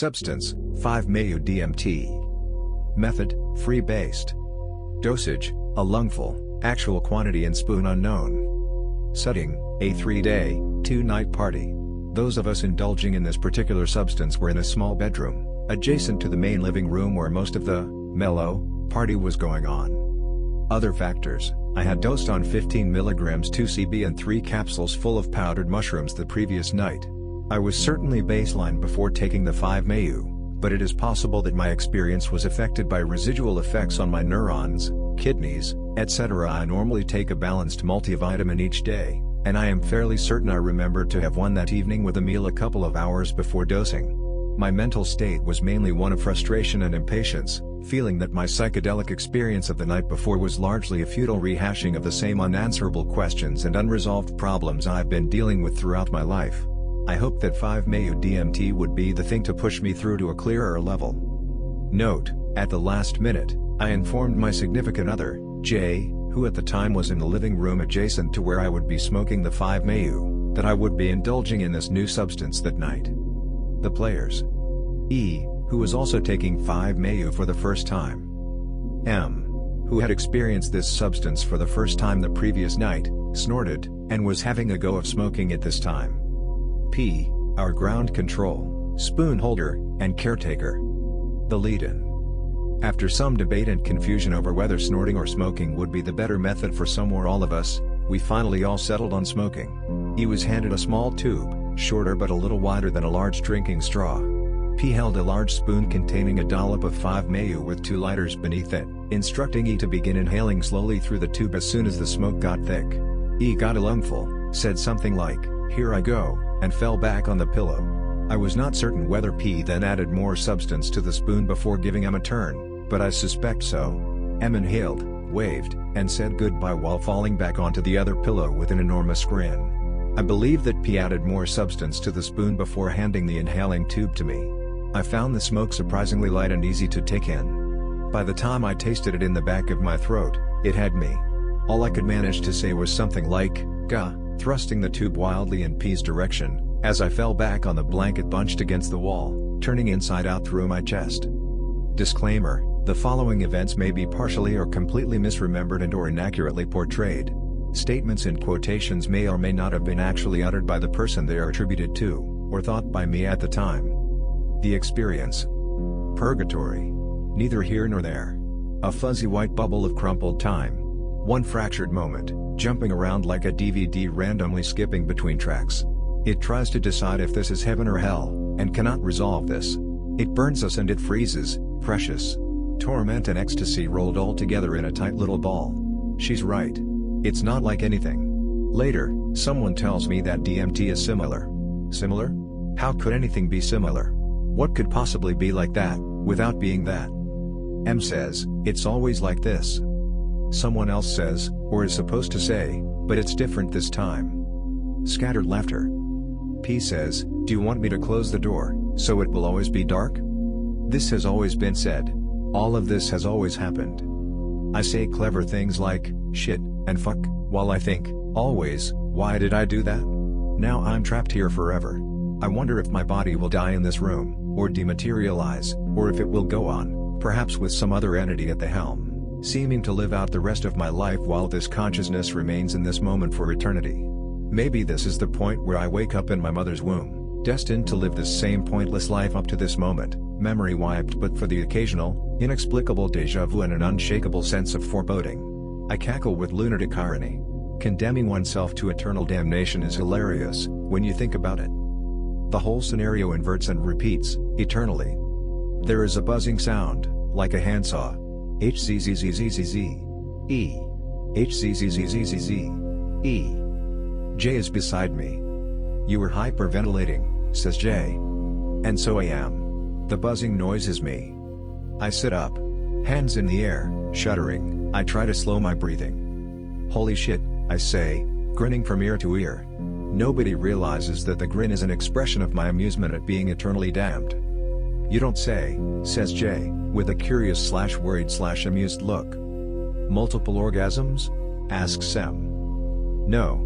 Substance, 5-MeO DMT. Method, free-based. Dosage, a lungful, actual quantity in spoon unknown. Setting, a 3-day, 2-night party. Those of us indulging in this particular substance were in a small bedroom, adjacent to the main living room where most of the mellow party was going on. Other factors: I had dosed on 15 mg 2CB and 3 capsules full of powdered mushrooms the previous night. I was certainly baseline before taking the 5-MeO, but it is possible that my experience was affected by residual effects on my neurons, kidneys, etc. I normally take a balanced multivitamin each day, and I am fairly certain I remembered to have one that evening with a meal a couple of hours before dosing. My mental state was mainly one of frustration and impatience, feeling that my psychedelic experience of the night before was largely a futile rehashing of the same unanswerable questions and unresolved problems I've been dealing with throughout my life. I hoped that 5-MeO DMT would be the thing to push me through to a clearer level. Note: at the last minute, I informed my significant other, Jay, who at the time was in the living room adjacent to where I would be smoking the 5-MeO, that I would be indulging in this new substance that night. The players: E, who was also taking 5-MeO for the first time. M, who had experienced this substance for the first time the previous night, snorted, and was having a go of smoking it this time. P, our ground control, spoon holder, and caretaker. The lead-in. After some debate and confusion over whether snorting or smoking would be the better method for some or all of us, we finally all settled on smoking. He was handed a small tube, shorter but a little wider than a large drinking straw. P held a large spoon containing a dollop of 5-MeO with 2 lighters beneath it, instructing E to begin inhaling slowly through the tube as soon as the smoke got thick. E got a lungful, said something like, "Here I go," and fell back on the pillow. I was not certain whether P then added more substance to the spoon before giving M a turn, but I suspect so. M inhaled, waved, and said goodbye while falling back onto the other pillow with an enormous grin. I believe that P added more substance to the spoon before handing the inhaling tube to me. I found the smoke surprisingly light and easy to take in. By the time I tasted it in the back of my throat, it had me. All I could manage to say was something like, "Gah," thrusting the tube wildly in P's direction, as I fell back on the blanket bunched against the wall, turning inside out through my chest. Disclaimer: the following events may be partially or completely misremembered and/or inaccurately portrayed. Statements in quotations may or may not have been actually uttered by the person they are attributed to, or thought by me at the time. The experience. Purgatory. Neither here nor there. A fuzzy white bubble of crumpled time. One fractured moment, jumping around like a DVD randomly skipping between tracks. It tries to decide if this is heaven or hell, and cannot resolve this. It burns us and it freezes, precious. Torment and ecstasy rolled all together in a tight little ball. She's right. It's not like anything. Later, someone tells me that DMT is similar. Similar? How could anything be similar? What could possibly be like that, without being that? M says, it's always like this. Someone else says, or is supposed to say, but it's different this time. Scattered laughter. P says, do you want me to close the door, so it will always be dark? This has always been said. All of this has always happened. I say clever things like, shit, and fuck, while I think, always, why did I do that? Now I'm trapped here forever. I wonder if my body will die in this room, or dematerialize, or if it will go on, perhaps with some other entity at the helm, seeming to live out the rest of my life while this consciousness remains in this moment for eternity. Maybe this is the point where I wake up in my mother's womb, destined to live this same pointless life up to this moment, memory wiped but for the occasional, inexplicable déjà vu and an unshakable sense of foreboding. I cackle with lunatic irony. Condemning oneself to eternal damnation is hilarious, when you think about it. The whole scenario inverts and repeats, eternally. There is a buzzing sound, like a handsaw. HZZZZZZ. E. HZZZZZZ. E. Jay is beside me. You were hyperventilating, says Jay. And so I am. The buzzing noise is me. I sit up. Hands in the air, shuddering, I try to slow my breathing. Holy shit, I say, grinning from ear to ear. Nobody realizes that the grin is an expression of my amusement at being eternally damned. You don't say, says Jay, with a curious/worried/amused look. Multiple orgasms? asks Sam. No.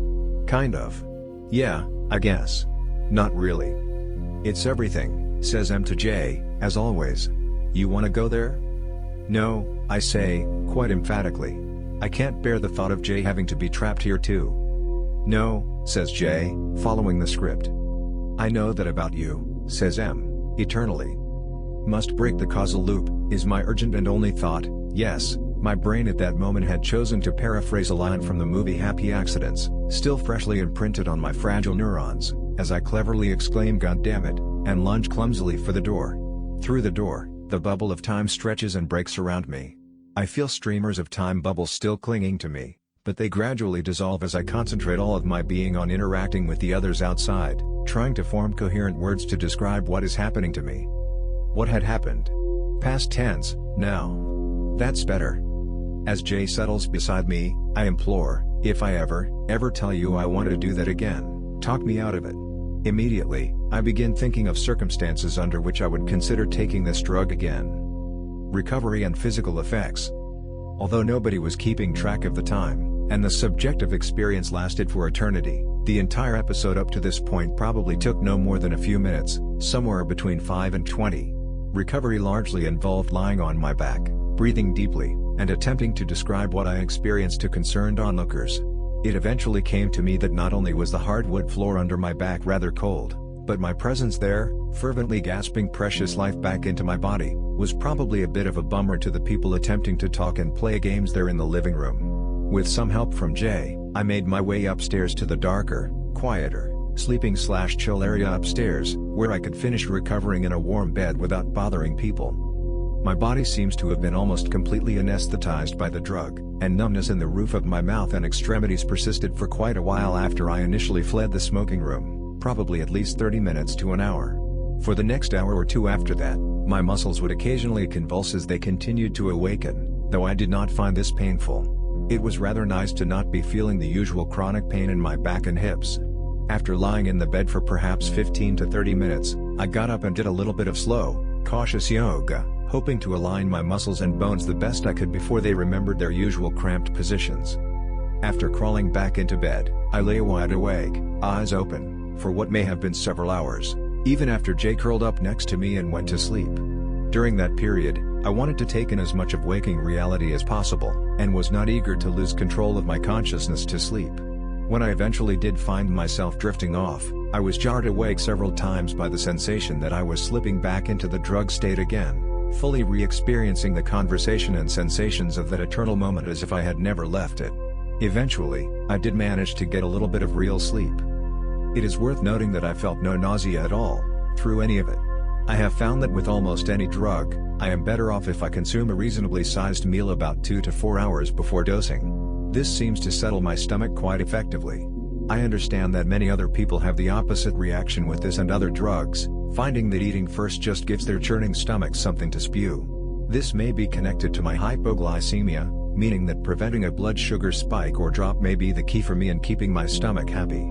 Kind of. Yeah, I guess. Not really. It's everything. says M to J, as always. You wanna go there? No, I say, quite emphatically. I can't bear the thought of J having to be trapped here too. No, says J, following the script. I know that about you, says M, eternally. Must break the causal loop, is my urgent and only thought. Yes, my brain at that moment had chosen to paraphrase a line from the movie Happy Accidents, still freshly imprinted on my fragile neurons, as I cleverly exclaim "God damn it," and lunge clumsily for the door. Through the door, the bubble of time stretches and breaks around me. I feel streamers of time bubbles still clinging to me, but they gradually dissolve as I concentrate all of my being on interacting with the others outside, trying to form coherent words to describe what is happening to me. What had happened? Past tense, now. That's better. As Jay settles beside me, I implore, if I ever tell you I want to do that again, talk me out of it. Immediately, I begin thinking of circumstances under which I would consider taking this drug again. Recovery and physical effects. Although nobody was keeping track of the time, and the subjective experience lasted for eternity, the entire episode up to this point probably took no more than a few minutes, somewhere between 5 and 20. Recovery largely involved lying on my back, breathing deeply, and attempting to describe what I experienced to concerned onlookers. It eventually came to me that not only was the hardwood floor under my back rather cold, but my presence there, fervently gasping precious life back into my body, was probably a bit of a bummer to the people attempting to talk and play games there in the living room. With some help from Jay, I made my way upstairs to the darker, quieter, sleeping/chill area upstairs, where I could finish recovering in a warm bed without bothering people. My body seems to have been almost completely anesthetized by the drug, and numbness in the roof of my mouth and extremities persisted for quite a while after I initially fled the smoking room, probably at least 30 minutes to an hour. For the next hour or two after that, my muscles would occasionally convulse as they continued to awaken, though I did not find this painful. It was rather nice to not be feeling the usual chronic pain in my back and hips. After lying in the bed for perhaps 15 to 30 minutes, I got up and did a little bit of slow, cautious yoga, hoping to align my muscles and bones the best I could before they remembered their usual cramped positions. After crawling back into bed, I lay wide awake, eyes open, for what may have been several hours, even after Jay curled up next to me and went to sleep. During that period, I wanted to take in as much of waking reality as possible, and was not eager to lose control of my consciousness to sleep. When I eventually did find myself drifting off, I was jarred awake several times by the sensation that I was slipping back into the drug state again, fully re-experiencing the conversation and sensations of that eternal moment as if I had never left it. Eventually, I did manage to get a little bit of real sleep. It is worth noting that I felt no nausea at all, through any of it. I have found that with almost any drug, I am better off if I consume a reasonably sized meal about 2 to 4 hours before dosing. This seems to settle my stomach quite effectively. I understand that many other people have the opposite reaction with this and other drugs, finding that eating first just gives their churning stomach something to spew. This may be connected to my hypoglycemia, meaning that preventing a blood sugar spike or drop may be the key for me in keeping my stomach happy.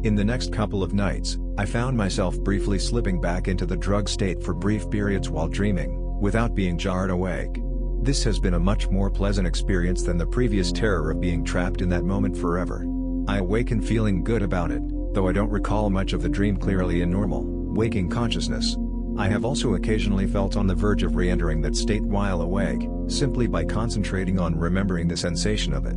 In the next couple of nights, I found myself briefly slipping back into the drug state for brief periods while dreaming, without being jarred awake. This has been a much more pleasant experience than the previous terror of being trapped in that moment forever. I awaken feeling good about it, though I don't recall much of the dream clearly in normal, waking consciousness. I have also occasionally felt on the verge of re-entering that state while awake, simply by concentrating on remembering the sensation of it.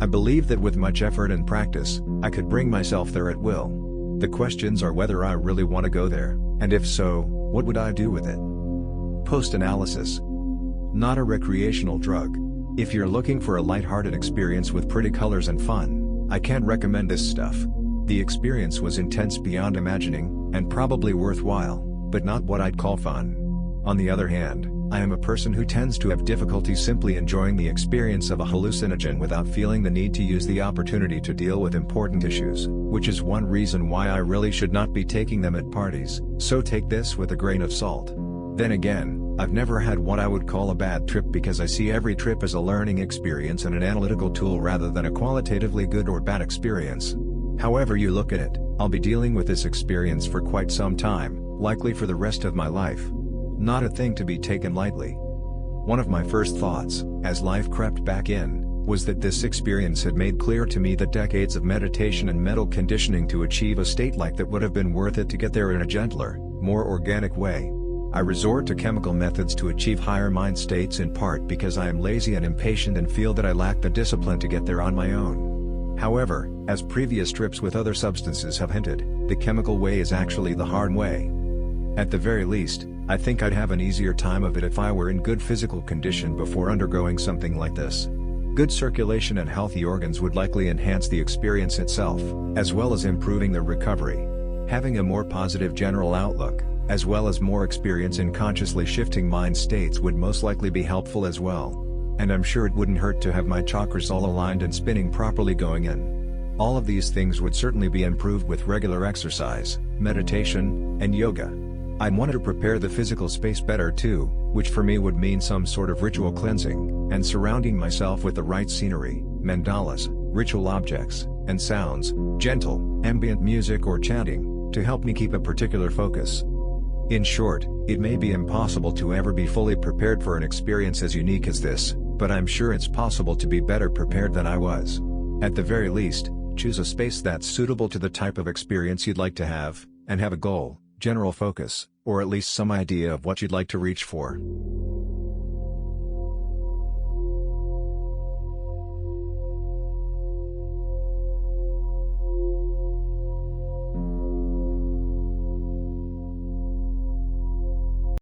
I believe that with much effort and practice, I could bring myself there at will. The questions are whether I really want to go there, and if so, what would I do with it? Post-analysis. Not a recreational drug. If you're looking for a light-hearted experience with pretty colors and fun, I can't recommend this stuff. The experience was intense beyond imagining, and probably worthwhile, but not what I'd call fun. On the other hand, I am a person who tends to have difficulty simply enjoying the experience of a hallucinogen without feeling the need to use the opportunity to deal with important issues, which is one reason why I really should not be taking them at parties, so take this with a grain of salt. Then again, I've never had what I would call a bad trip because I see every trip as a learning experience and an analytical tool rather than a qualitatively good or bad experience. However you look at it, I'll be dealing with this experience for quite some time, likely for the rest of my life. Not a thing to be taken lightly. One of my first thoughts, as life crept back in, was that this experience had made clear to me that decades of meditation and mental conditioning to achieve a state like that would have been worth it to get there in a gentler, more organic way. I resort to chemical methods to achieve higher mind states in part because I am lazy and impatient and feel that I lack the discipline to get there on my own. However, as previous trips with other substances have hinted, the chemical way is actually the hard way. At the very least, I think I'd have an easier time of it if I were in good physical condition before undergoing something like this. Good circulation and healthy organs would likely enhance the experience itself, as well as improving the recovery. Having a more positive general outlook, as well as more experience in consciously shifting mind states would most likely be helpful as well. And I'm sure it wouldn't hurt to have my chakras all aligned and spinning properly going in. All of these things would certainly be improved with regular exercise, meditation, and yoga. I'd want to prepare the physical space better too, which for me would mean some sort of ritual cleansing, and surrounding myself with the right scenery, mandalas, ritual objects, and sounds, gentle, ambient music or chanting, to help me keep a particular focus. In short, it may be impossible to ever be fully prepared for an experience as unique as this, but I'm sure it's possible to be better prepared than I was. At the very least, choose a space that's suitable to the type of experience you'd like to have, and have a goal, general focus, or at least some idea of what you'd like to reach for.